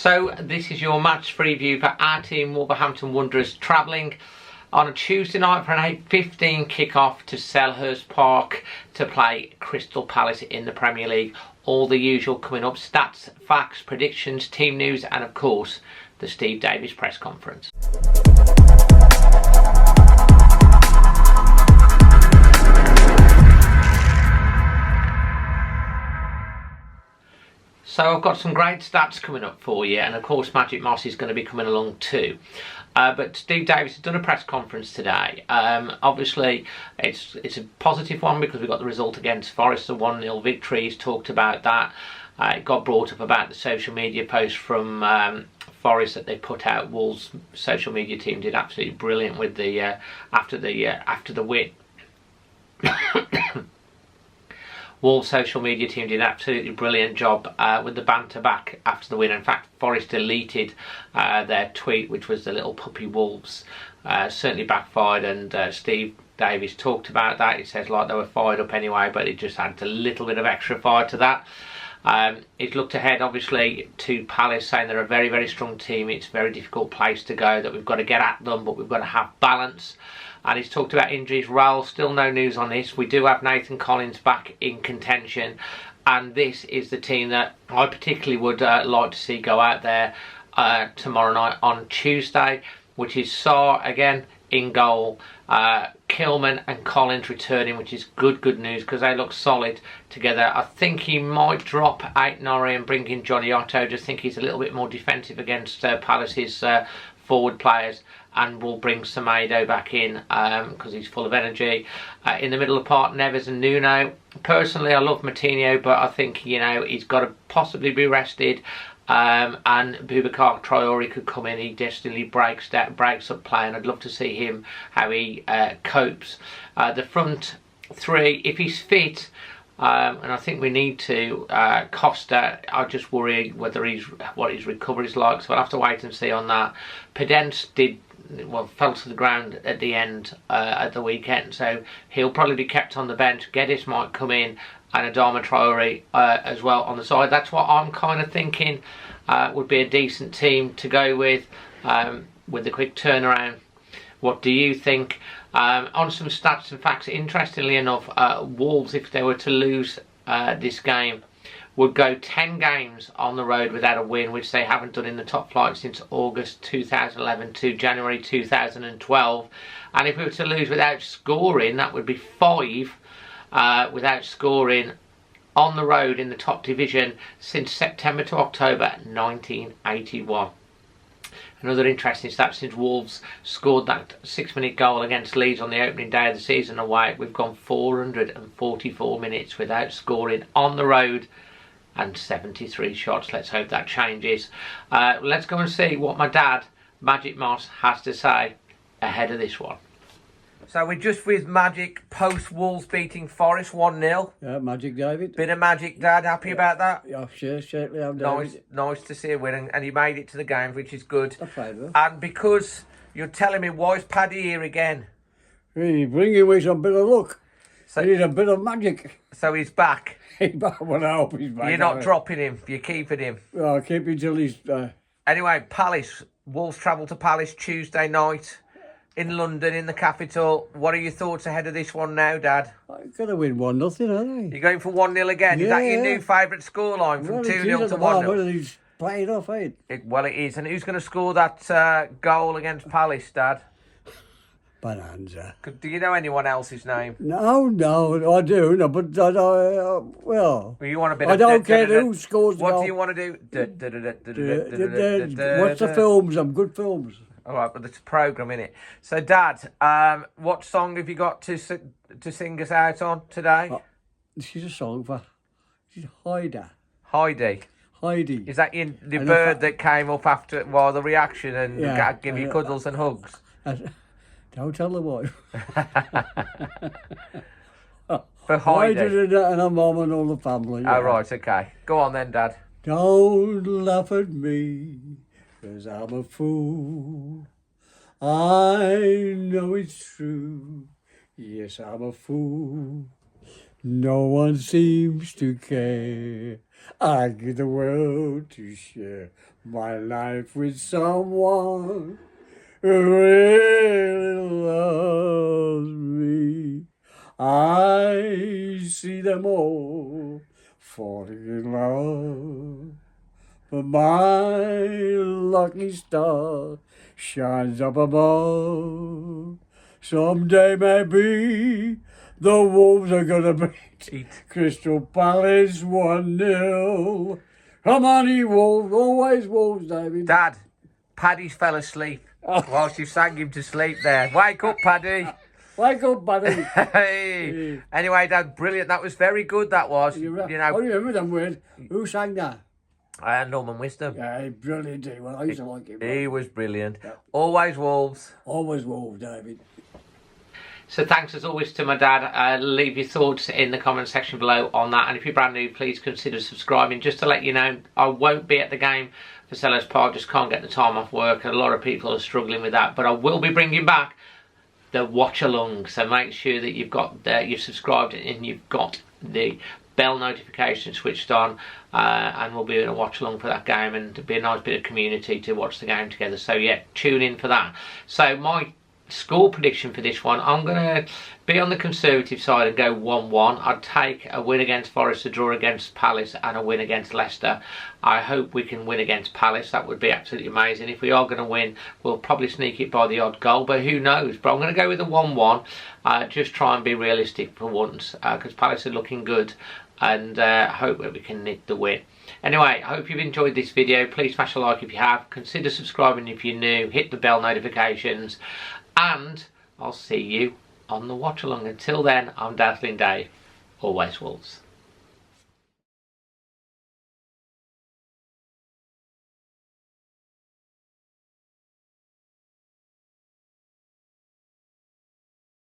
So this is your match preview for our team, Wolverhampton Wanderers, travelling on a Tuesday night for an 8:15 kick-off to Selhust Park to play Crystal Palace in the Premier League. All the usual coming up: stats, facts, predictions, team news, and of course the Steve Davis press conference. So I've got some great stats coming up for you, and of course Magic Moss is going to be coming along too. But Steve Davis has done a press conference today. Obviously it's a positive one because we got the result against Forest, a 1-0 victory. He's talked about that. It got brought up about the social media post from Forest that they put out. Wolves' social media team did absolutely brilliant with the after the win. Wolves' social media team did an absolutely brilliant job with the banter back after the win. In fact, Forest deleted their tweet, which was the little puppy Wolves. Certainly backfired, and Steve Davis talked about that. He says like they were fired up anyway, but it just adds a little bit of extra fire to that. He's looked ahead, obviously, to Palace, saying they're a very, very strong team. It's a very difficult place to go, that we've got to get at them, but we've got to have balance. And he's talked about injuries. Raul, still no news on this. We do have Nathan Collins back in contention, and this is the team that I particularly would like to see go out there tomorrow night on Tuesday, which is Sarr again in goal, Kilman and Collins returning, which is good news because they look solid together. I think he might drop Ait-Nouri and bring in Johnny Otto. Just think he's a little bit more defensive against Palace's forward players, and we'll bring Semedo back in because he's full of energy. In the middle of the park, Neves and Nuno. Personally, I love Martinho, but I think he's got to possibly be rested. And Boubacar Traoré could come in. He definitely breaks up play, and I'd love to see him how he copes. The front three, if he's fit, and I think we need to, Costa, I just worry what his recovery is like, so I'll have to wait and see on that. Pedence fell to the ground at the end at the weekend, so he'll probably be kept on the bench. Geddes might come in, and Adama Traoré as well on the side. That's what I'm kind of thinking would be a decent team to go with the quick turnaround. What do you think? On some stats and facts, interestingly enough, Wolves, if they were to lose this game, would go 10 games on the road without a win, which they haven't done in the top flight since August 2011 to January 2012. And if we were to lose without scoring, that would be 5 without scoring on the road in the top division since September to October 1981. Another interesting stat: since Wolves scored that 6-minute goal against Leeds on the opening day of the season away, we've gone 444 minutes without scoring on the road and 73 shots. Let's hope that changes. Let's go and see what my dad, Magic Moss, has to say ahead of this one. So we're just with Magic post Wolves beating Forest 1-0. Yeah, Magic, David. Bit of magic, Dad. Happy about that? Yeah, sure, certainly I'm David. Nice to see a win, and you made it to the game, which is good. A favour. And because you're telling me, why is Paddy here again? He's bringing me some bit of luck. So, he needs a bit of magic. So he's back. Well, I hope he's back. You're not dropping him. You're keeping him. Well, I'll keep him till he's... Anyway, Palace. Wolves travel to Palace Tuesday night in London, in the capital. What are your thoughts ahead of this one now, Dad? I'm going to win 1-0, aren't You're going for 1-0 again? Yeah. Is that your new favourite scoreline from 2-0 to 1-0? He's playing off, eh? Well, it is. And who's going to score that goal against Palace, Dad? Bonanza. Do you know anyone else's name? No, I do, no, but well, You want a bit I don't care who scores the goal. What do you want to do? Watch the films, I'm good films. All right, but it's a programme, innit? So, Dad, what song have you got to sing us out on today? This is a song for Heidi. Heidi. Is that the bird that came up after the reaction and give you cuddles and hugs? Don't tell the wife. For Heidi. And her mum and all the family. Oh, right, okay. Go on then, Dad. Don't laugh at me, 'cause I'm a fool. I know it's true. Yes, I'm a fool. No one seems to care. I give the world to share, my life with someone who really loves me. I see them all falling in love, but my lucky star shines up above. Someday maybe the Wolves are gonna beat Crystal Palace 1-0. Come on, you Wolves, always Wolves, David. Dad, Paddy's fell asleep whilst you sang him to sleep there. Wake up, Paddy. Wake up, buddy. Hey. Anyway, Dad, brilliant. That was very good, that was. You know, I remember them words. Who sang that? Norman Wisdom. Yeah, brilliant. Well, I used to like him. He was brilliant. Yeah. Always Wolves. Always Wolves, David. So thanks as always to my dad. Leave your thoughts in the comment section below on that. And if you're brand new, please consider subscribing. Just to let you know, I won't be at the game for Selhust Park. Just can't get the time off work. A lot of people are struggling with that. But I will be bringing back the watch along. So make sure that you've got you've subscribed and you've got the bell notification switched on, and we'll be doing a watch along for that game, and it'll be a nice bit of community to watch the game together. So yeah, tune in for that. So my score prediction for this one, I'm going to be on the conservative side and go 1-1. I'd take a win against Forest, a draw against Palace and a win against Leicester. I hope we can win against Palace. That would be absolutely amazing. If we are going to win, we'll probably sneak it by the odd goal, but who knows. But I'm going to go with a 1-1. Just try and be realistic for once, because Palace are looking good, and hope that we can nick the win. Anyway, I hope you've enjoyed this video. Please smash a like if you have. Consider subscribing if you're new. Hit the bell notifications. And I'll see you on the watch along. Until then, I'm Dazzling Dave. Always Wolves.